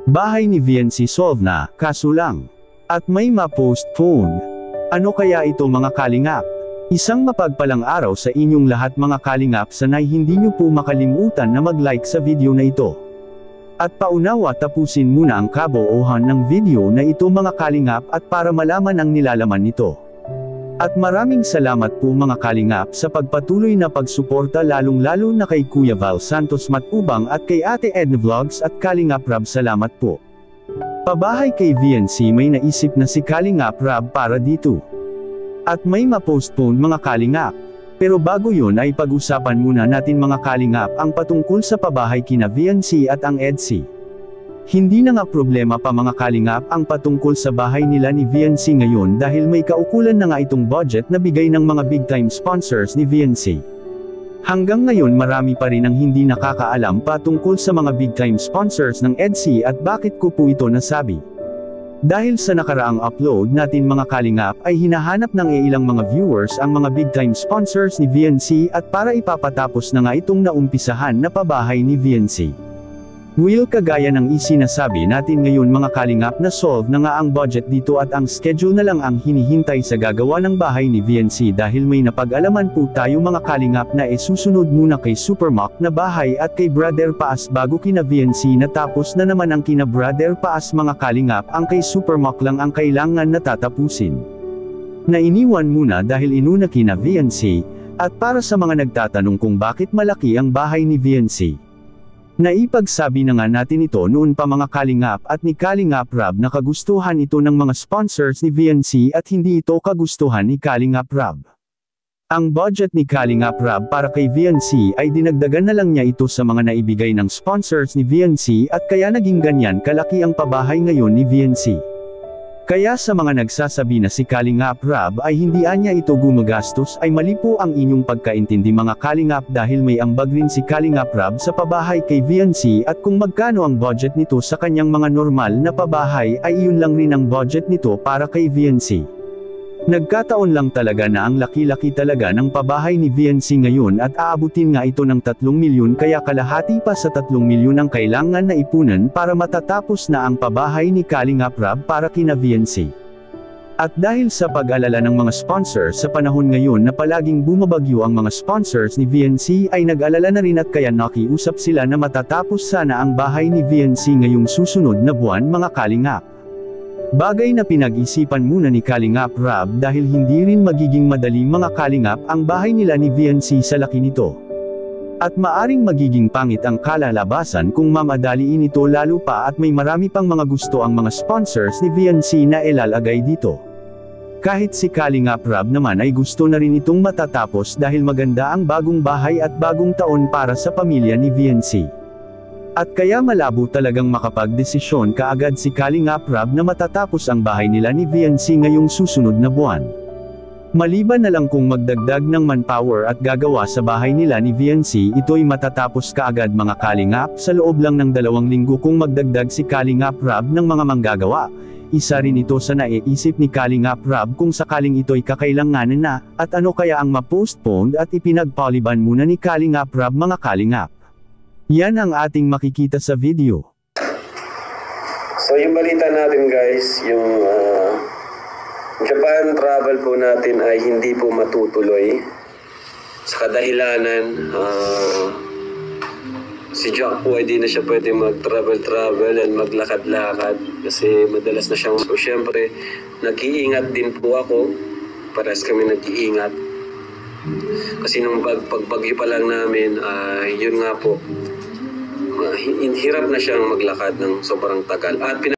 Bahay ni VNC solve na, kaso lang. At may ma-postpone. Ano kaya ito mga kalingap? Isang mapagpalang araw sa inyong lahat mga kalingap, sanay hindi nyo po makalimutan na mag-like sa video na ito. At paunawa tapusin muna ang kabuuhan ng video na ito mga kalingap at para malaman ang nilalaman nito. At maraming salamat po mga kalingap sa pagpatuloy na pagsuporta lalong-lalo na kay Kuya Val Santos Matubang at kay Ate Edna Vlogs at Kalingap Rab, salamat po. Pabahay kay VNC, may naisip na si Kalingap Rab para dito. At may ma-postpone mga kalingap. Pero bago yun ay pag-usapan muna natin mga kalingap ang patungkol sa pabahay kina VNC at ang EDC. Hindi na nga problema pa mga kalingap ang patungkol sa bahay nila ni VNC ngayon dahil may kaukulan na nga itong budget na bigay ng mga big time sponsors ni VNC. Hanggang ngayon marami pa rin ang hindi nakakaalam patungkol sa mga big time sponsors ng EDC at bakit ko po ito nasabi. Dahil sa nakaraang upload natin mga kalingap ay hinahanap ng ilang mga viewers ang mga big time sponsors ni VNC at para ipapatapos na nga itong naumpisahan na pabahay ni VNC. Kagaya ng isinasabi natin ngayon mga kalingap na solve na nga ang budget dito at ang schedule na lang ang hinihintay sa gagawa ng bahay ni VNC dahil may napag-alaman po tayo mga kalingap na susunod muna kay Supermac na bahay at kay Brother Paas bago kina VNC natapos na naman ang kina Brother Paas mga kalingap, ang kay Supermac lang ang kailangan na tatapusin. Nainiwan muna dahil inuna kina VNC, at para sa mga nagtatanong kung bakit malaki ang bahay ni VNC. Naipagsabi na nga natin ito noon pa mga kalingap at ni Kalingap Rab na kagustuhan ito ng mga sponsors ni VNC at hindi ito kagustuhan ni Kalingap Rab. Ang budget ni Kalingap Rab para kay VNC ay dinagdagan na lang niya ito sa mga naibigay ng sponsors ni VNC at kaya naging ganyan kalaki ang pabahay ngayon ni VNC. Kaya sa mga nagsasabi na si Kalingap Rab ay hindi anya ito gumagastos ay mali po ang inyong pagkaintindi mga kalingap dahil may ambag rin si Kalingap Rab sa pabahay kay VNC at kung magkano ang budget nito sa kanyang mga normal na pabahay ay iyon lang rin ang budget nito para kay VNC. Nagkataon lang talaga na ang laki-laki talaga ng pabahay ni VNC ngayon at aabutin nga ito ng 3 milyon kaya kalahati pa sa 3 milyon ang kailangan na ipunan para matatapos na ang pabahay ni Kalingap Rab para kina VNC. At dahil sa pag-alala ng mga sponsors sa panahon ngayon na palaging bumabagyo ang mga sponsors ni VNC ay nag-alala na rin at kaya nakiusap sila na matatapos sana ang bahay ni VNC ngayong susunod na buwan mga kalingap. Bagay na pinag-isipan muna ni Kalingap Rab dahil hindi rin magiging madali mga kalingap ang bahay nila ni VNC sa laki nito. At maaring magiging pangit ang kalalabasan kung mamadaliin ito lalo pa at may marami pang mga gusto ang mga sponsors ni VNC na ilalagay dito. Kahit si Kalingap Rab naman ay gusto na rin itong matatapos dahil maganda ang bagong bahay at bagong taon para sa pamilya ni VNC. At kaya malabo talagang makapagdesisyon kaagad si Kalingap Rab na matatapos ang bahay nila ni VNC ngayong susunod na buwan. Maliban na lang kung magdagdag ng manpower at gagawa sa bahay nila ni VNC, ito'y matatapos kaagad mga kalingap sa loob lang ng 2 linggo kung magdagdag si Kalingap Rab ng mga manggagawa. Isa rin ito sa naiisip ni Kalingap Rab kung sakaling ito'y kakailanganan na, at ano kaya ang ma-postponed at ipinagpauliban muna ni Kalingap Rab mga kalingap. Yan ang ating makikita sa video. So yung balita natin guys, yung Japan travel po natin ay hindi po matutuloy. Sa kadahilanan, si Jack po ay di na siya pwede mag-travel and maglakad-lakad kasi madalas na siyang, so syempre nag-iingat din po ako, parehas kami nag-iingat. Kasi nung pagbagyo pa lang namin, yun nga po, hirap na siyang maglakad ng sobrang tagal. At